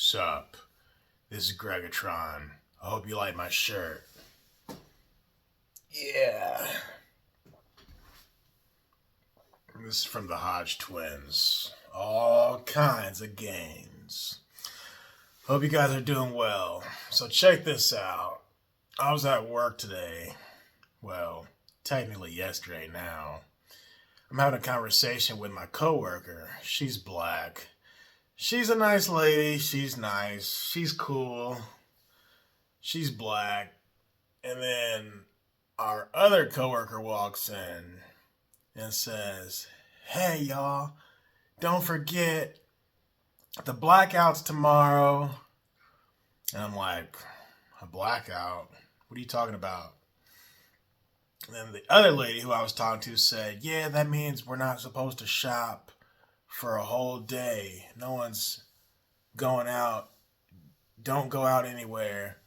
Sup? This is Greggatron. I hope you like my shirt. Yeah. This is from the Hodge twins. All kinds of games. Hope you guys are doing well. So check this out. I was at work today. Well, technically yesterday now. I'm having a conversation with my coworker. She's black. She's a nice lady. She's nice. She's cool. She's black. And then our other coworker walks in and says, "Hey, y'all, don't forget the blackout's tomorrow." And I'm like, "A blackout? What are you talking about?" And then the other lady who I was talking to said, "Yeah, that means we're not supposed to shop for a whole day. No one's going out. Don't go out anywhere."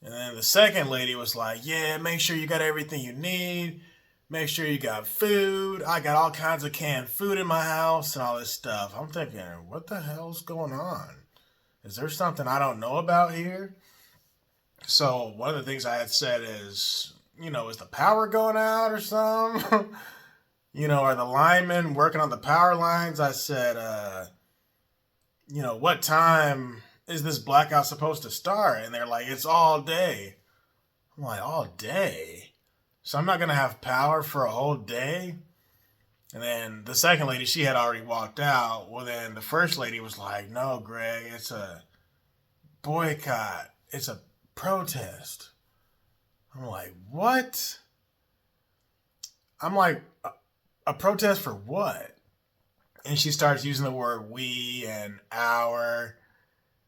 And then the second lady was like, "Yeah, make sure you got everything you need. Make sure you got food. I got all kinds of canned food in my house and all this stuff." I'm thinking, what the hell's going on? Is there something I don't know about here? So one of the things I had said is, is the power going out or something? Are the linemen working on the power lines? I said, what time is this blackout supposed to start? And they're like, "It's all day." I'm like, all day? So I'm not going to have power for a whole day? And then the second lady, she had already walked out. Well, then the first lady was like, "No, Greg, it's a boycott. It's a protest." I'm like, what? I'm like, a protest for what? And she starts using the word we and our.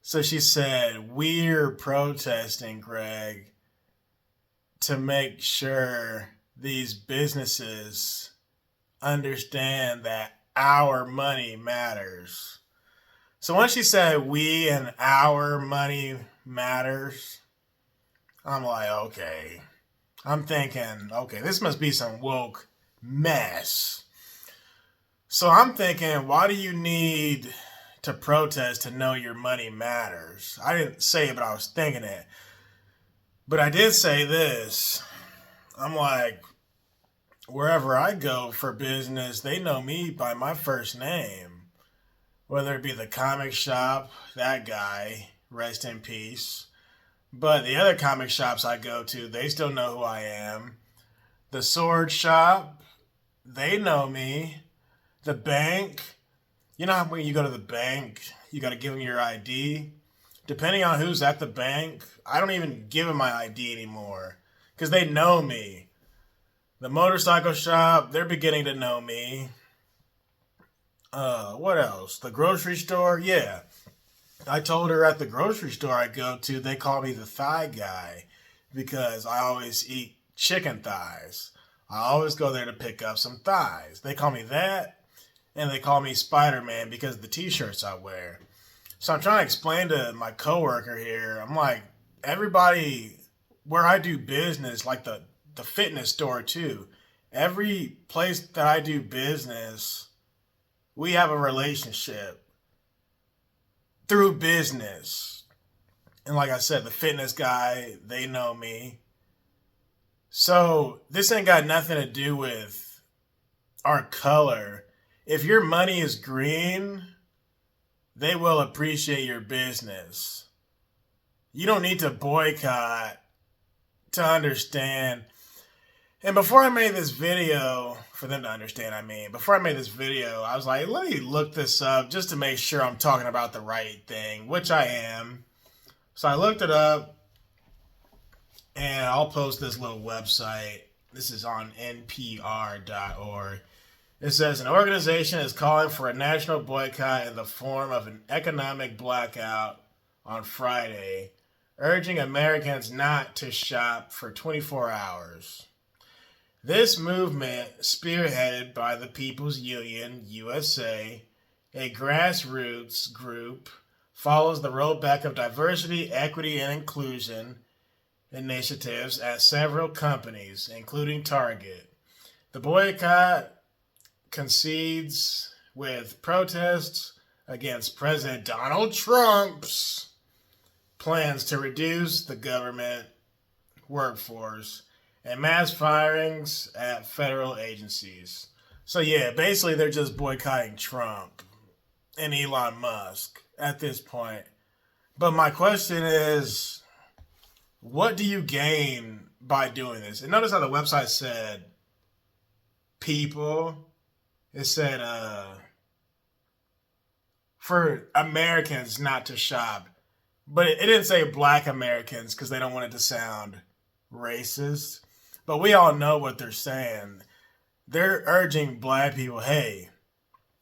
So she said, "We're protesting, Greg, to make sure these businesses understand that our money matters." So when she said we and our money matters, I'm like, okay. I'm thinking, okay, this must be some woke mess. So I'm thinking, why do you need to protest to know your money matters? I didn't say it, but I was thinking it. But I did say this. I'm like, wherever I go for business, they know me by my first name. Whether it be the comic shop, that guy, rest in peace. But the other comic shops I go to, they still know who I am. The sword shop, they know me. The bank, you know how when you go to the bank, you got to give them your ID? Depending on who's at the bank, I don't even give them my ID anymore because they know me. The motorcycle shop, they're beginning to know me. What else? The grocery store, yeah. I told her at the grocery store I go to, they call me the thigh guy because I always eat chicken thighs. I always go there to pick up some thighs. They call me that, and they call me Spider-Man because of the t-shirts I wear. So I'm trying to explain to my coworker here, I'm like, everybody where I do business, like the fitness store too, every place that I do business, we have a relationship through business. And like I said, the fitness guy, they know me. So this ain't got nothing to do with our color. If your money is green, they will appreciate your business. You don't need to boycott to understand. And before I made this video, for them to understand, before I made this video, I was like, let me look this up just to make sure I'm talking about the right thing, which I am. So I looked it up, and I'll post this little website. This is on npr.org. It says, an organization is calling for a national boycott in the form of an economic blackout on Friday, urging Americans not to shop for 24 hours. This movement, spearheaded by the People's Union USA, a grassroots group, follows the rollback of diversity, equity, and inclusion initiatives at several companies, including Target. The boycott coincides with protests against President Donald Trump's plans to reduce the government workforce and mass firings at federal agencies. So yeah, basically they're just boycotting Trump and Elon Musk at this point. But my question is, what do you gain by doing this? And notice how the website said people. It said for Americans not to shop. But it didn't say black Americans because they don't want it to sound racist. But we all know what they're saying. They're urging black people, hey,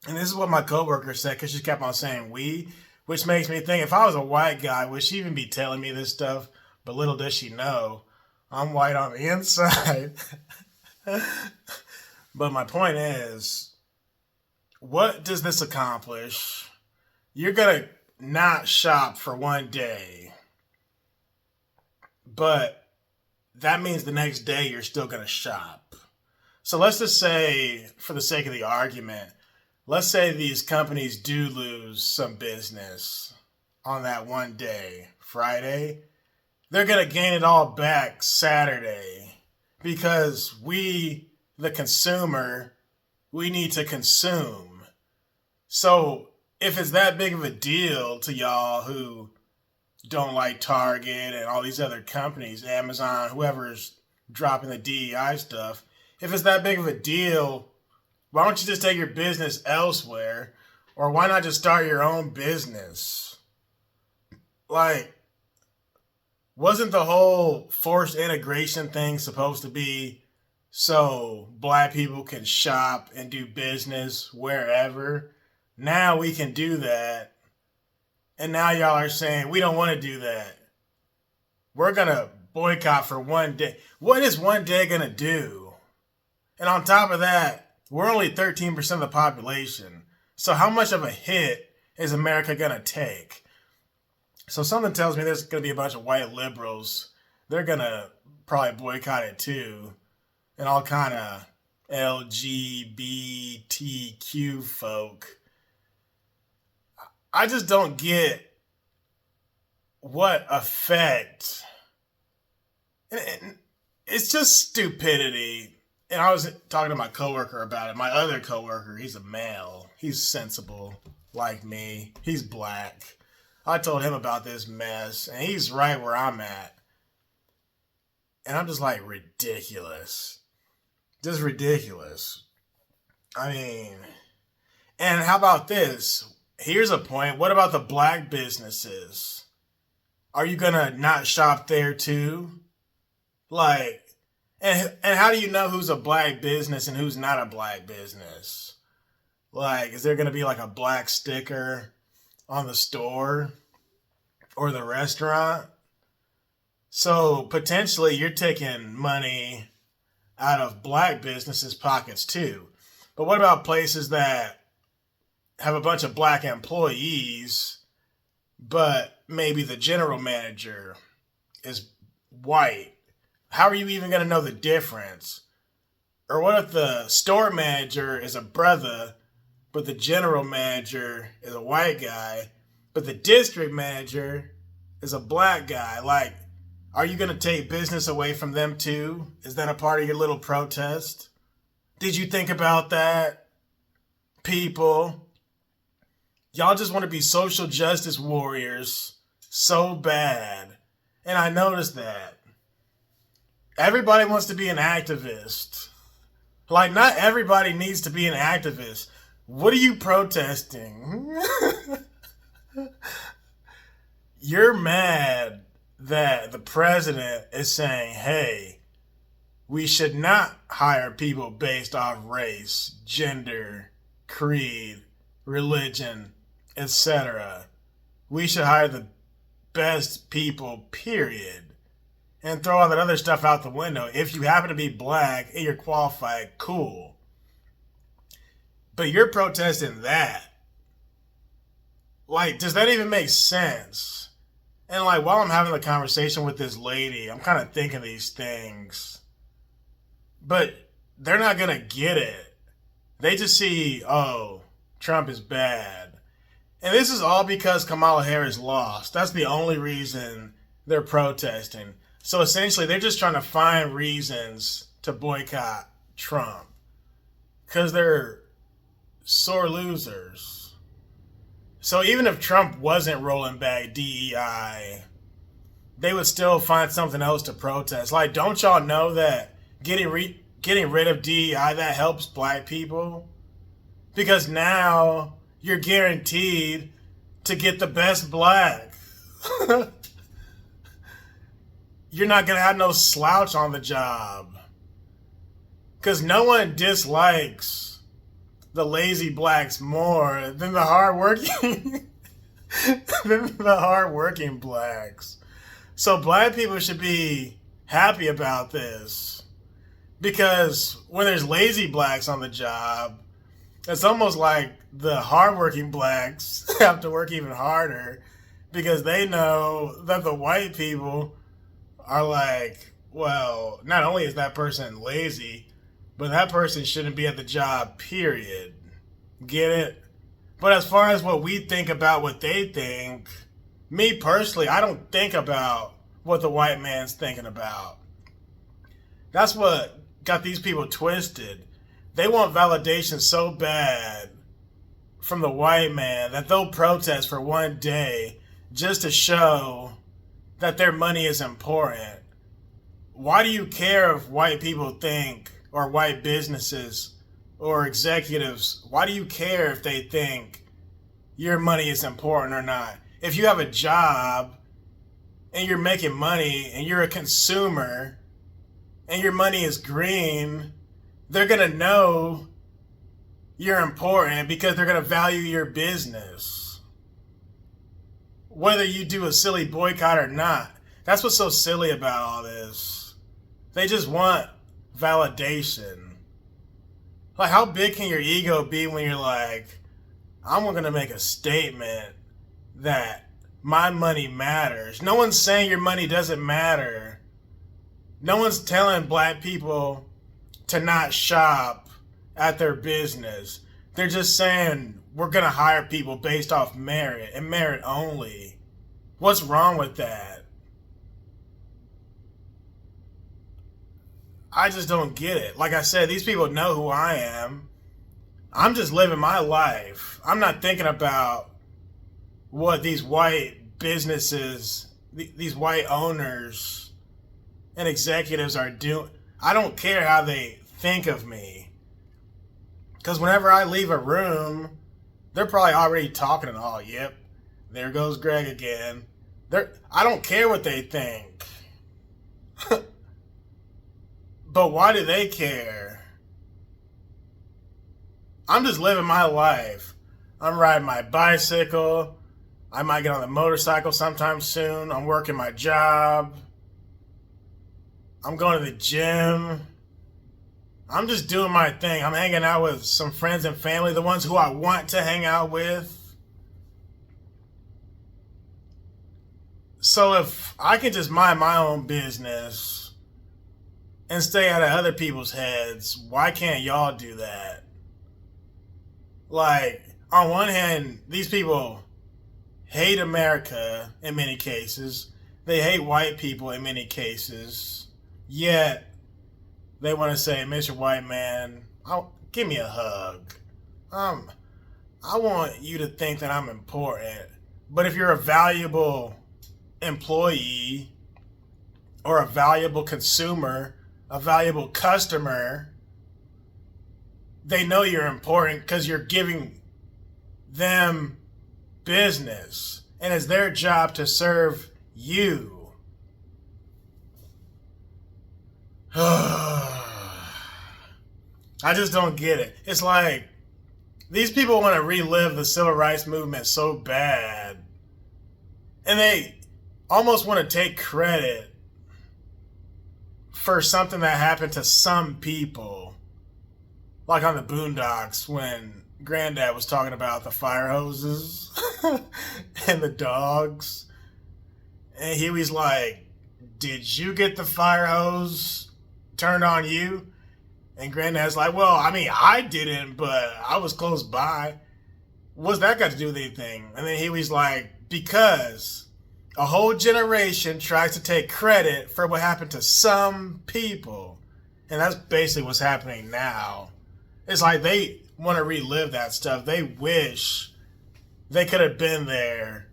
and this is what my coworker said because she kept on saying we, which makes me think if I was a white guy, would she even be telling me this stuff? But little does she know, I'm white on the inside. But my point is, what does this accomplish? You're going to not shop for one day, but that means the next day you're still going to shop. So let's just say, for the sake of the argument, let's say these companies do lose some business on that one day, Friday. They're going to gain it all back Saturday because we, the consumer, we need to consume. So if it's that big of a deal to y'all who don't like Target and all these other companies, Amazon, whoever's dropping the DEI stuff, if it's that big of a deal, why don't you just take your business elsewhere? Or why not just start your own business? Like, wasn't the whole forced integration thing supposed to be so black people can shop and do business wherever? Now we can do that. And now y'all are saying we don't want to do that. We're going to boycott for one day. What is one day going to do? And on top of that, we're only 13% of the population. So how much of a hit is America going to take? So something tells me there's going to be a bunch of white liberals. They're going to probably boycott it too. And all kind of LGBTQ folk. I just don't get what effect. And it's just stupidity. And I was talking to my coworker about it. My other coworker, he's a male. He's sensible like me. He's black. I told him about this mess, and he's right where I'm at. And I'm just like, ridiculous. Just ridiculous. I mean, and how about this? Here's a point. What about the black businesses? Are you going to not shop there too? Like, and how do you know who's a black business and who's not a black business? Like, is there going to be like a black sticker on the store or the restaurant? So potentially you're taking money out of black businesses' pockets too. But what about places that have a bunch of black employees, but maybe the general manager is white? How are you even going to know the difference? Or what if the store manager is a brother, but the general manager is a white guy, but the district manager is a black guy? Like, are you going to take business away from them too? Is that a part of your little protest? Did you think about that, people? Y'all just want to be social justice warriors so bad. And I noticed that. Everybody wants to be an activist. Like, not everybody needs to be an activist. What are you protesting? You're mad that the president is saying, hey, we should not hire people based off race, gender, creed, religion, etc. We should hire the best people, period. And throw all that other stuff out the window. If you happen to be black and you're qualified, cool. But you're protesting that. Like, does that even make sense? And like, while I'm having the conversation with this lady, I'm kind of thinking these things. But they're not going to get it. They just see, oh, Trump is bad. And this is all because Kamala Harris lost. That's the only reason they're protesting. So essentially, they're just trying to find reasons to boycott Trump because they're sore losers. So even if Trump wasn't rolling back DEI, they would still find something else to protest. Like, don't y'all know that getting rid of DEI, that helps black people? Because now you're guaranteed to get the best black. You're not going to have no slouch on the job. Because no one dislikes the lazy blacks more than the hardworking blacks. So black people should be happy about this. Because when there's lazy blacks on the job, it's almost like the hardworking blacks have to work even harder because they know that the white people are like, well, not only is that person lazy, but that person shouldn't be at the job, period. Get it? But as far as what we think about what they think, me personally, I don't think about what the white man's thinking about. That's what got these people twisted. They want validation so bad from the white man that they'll protest for one day just to show that their money is important. Why do you care if white people think, or white businesses or executives, why do you care if they think your money is important or not? If you have a job and you're making money and you're a consumer and your money is green, they're going to know you're important because they're going to value your business. Whether you do a silly boycott or not. That's what's so silly about all this. They just want validation. Like, how big can your ego be when you're like, I'm going to make a statement that my money matters? No one's saying your money doesn't matter. No one's telling black people to not shop at their business. They're just saying we're going to hire people based off merit and merit only. What's wrong with that? I just don't get it. Like I said, these people know who I am. I'm just living my life. I'm not thinking about what these white businesses, these white owners and executives are doing. I don't care how they think of me. Because whenever I leave a room, they're probably already talking and, oh, yep, there goes Greg again. I don't care what they think. But why do they care? I'm just living my life. I'm riding my bicycle. I might get on the motorcycle sometime soon. I'm working my job. I'm going to the gym. I'm just doing my thing. I'm hanging out with some friends and family, the ones who I want to hang out with. So if I can just mind my own business and stay out of other people's heads, why can't y'all do that? Like, on one hand, these people hate America in many cases. They hate white people in many cases. Yet, they want to say, Mr. White Man, give me a hug. I want you to think that I'm important. But if you're a valuable employee or a valuable consumer, a valuable customer, they know you're important because you're giving them business. And it's their job to serve you. I just don't get it. It's like these people want to relive the civil rights movement so bad. And they almost want to take credit for something that happened to some people. Like on the Boondocks when Granddad was talking about the fire hoses and the dogs. And he was like, did you get the fire hose turned on you? And Granddad's like, well, I mean, I didn't, but I was close by. What's that got to do with anything? And then he was like, because a whole generation tries to take credit for what happened to some people. And that's basically what's happening now. It's like they want to relive that stuff. They wish they could have been there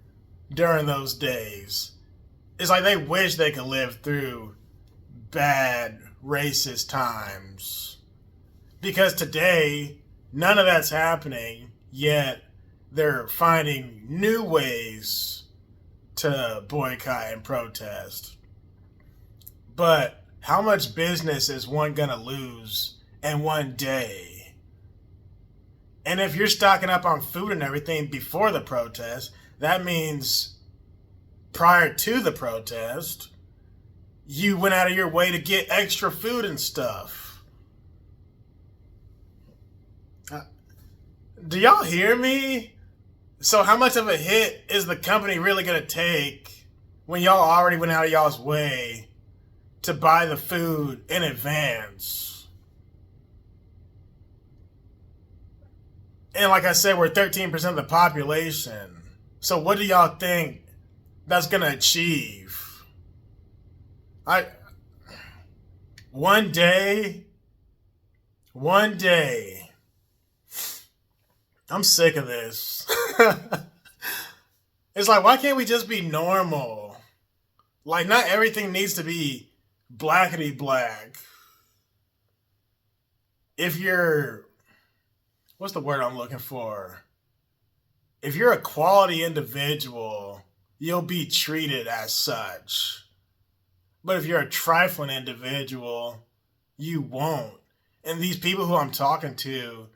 during those days. It's like they wish they could live through bad racist times. Because today, none of that's happening, yet they're finding new ways to boycott and protest. But how much business is one gonna lose in one day? And if you're stocking up on food and everything before the protest, that means prior to the protest, you went out of your way to get extra food and stuff. Do y'all hear me? So how much of a hit is the company really going to take when y'all already went out of y'all's way to buy the food in advance? And like I said, we're 13% of the population. So what do y'all think that's going to achieve? One day, I'm sick of this. It's like, why can't we just be normal? Like, not everything needs to be blackety black. If you're, what's the word I'm looking for? If you're a quality individual, you'll be treated as such. But if you're a trifling individual, you won't. And these people who I'm talking to,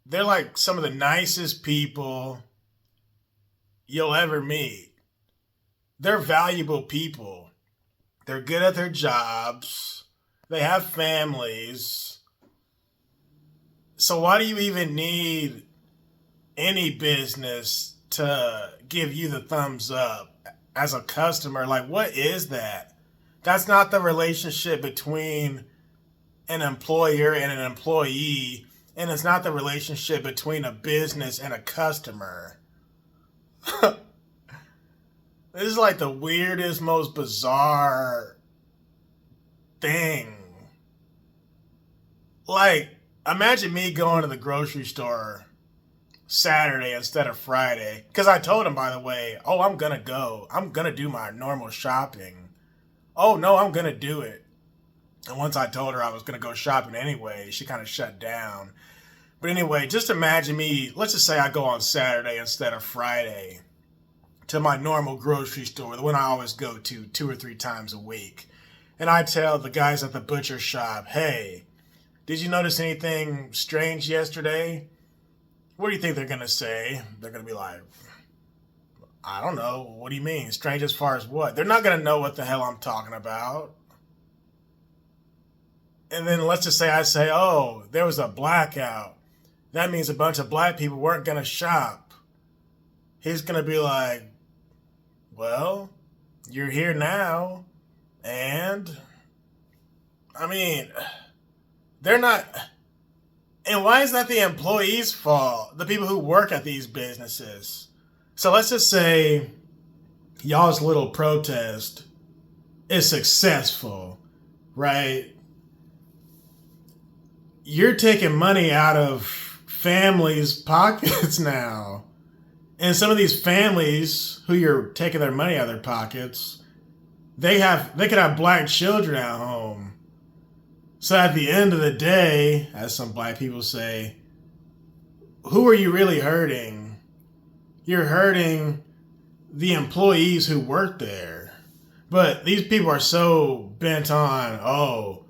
they're like some of the nicest people you'll ever meet. They're valuable people. They're good at their jobs. They have families. So why do you even need any business to give you the thumbs up as a customer? Like, what is that? That's not the relationship between an employer and an employee, and it's not the relationship between a business and a customer. This is like the weirdest, most bizarre thing. Like, imagine me going to the grocery store Saturday instead of Friday. Because I told him, by the way, oh, I'm going to go. I'm going to do my normal shopping. Oh, no, I'm going to do it. And once I told her I was going to go shopping anyway, she kind of shut down. But anyway, just imagine me, let's just say I go on Saturday instead of Friday to my normal grocery store, the one I always go to 2 or 3 times a week. And I tell the guys at the butcher shop, hey, did you notice anything strange yesterday? What do you think they're going to say? They're going to be like, I don't know. What do you mean? Strange as far as what? They're not going to know what the hell I'm talking about. And then let's just say I say, oh, there was a blackout. That means a bunch of black people weren't going to shop. He's going to be like, well, you're here now. And, I mean, they're not... And why is that the employees' fault? The people who work at these businesses. So let's just say y'all's little protest is successful, right? You're taking money out of families' pockets now. And some of these families who you're taking their money out of their pockets, they could have black children at home. So at the end of the day, as some black people say, who are you really hurting? You're hurting the employees who work there. But these people are so bent on, oh,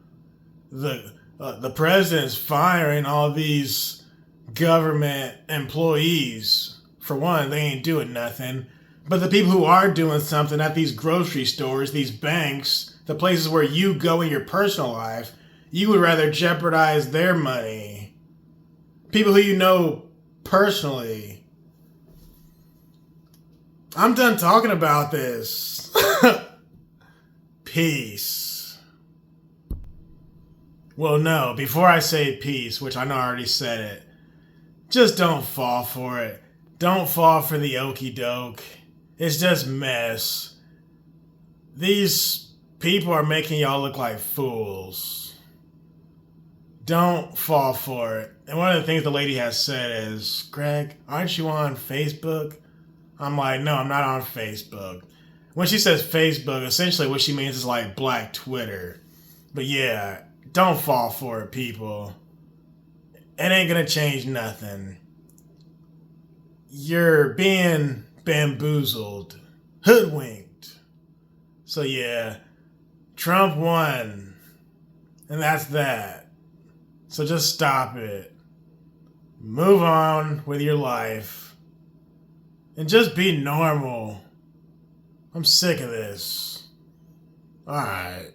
the president's firing all these government employees. For one, they ain't doing nothing. But the people who are doing something at these grocery stores, these banks, the places where you go in your personal life, you would rather jeopardize their money. People who you know personally. I'm done talking about this. Peace. Well, no, before I say peace, which I know I already said it, Just don't fall for it. Don't fall for the okie doke. It's just mess. These people are making y'all look like fools. Don't fall for it. And one of the things the lady has said is, Greg, aren't you on Facebook? I'm like, no, I'm not on Facebook. When she says Facebook, essentially what she means is like Black Twitter. But yeah, don't fall for it, people. It ain't gonna change nothing. You're being bamboozled, hoodwinked. So yeah, Trump won. And that's that. So just stop it. Move on with your life. And just be normal. I'm sick of this. Alright.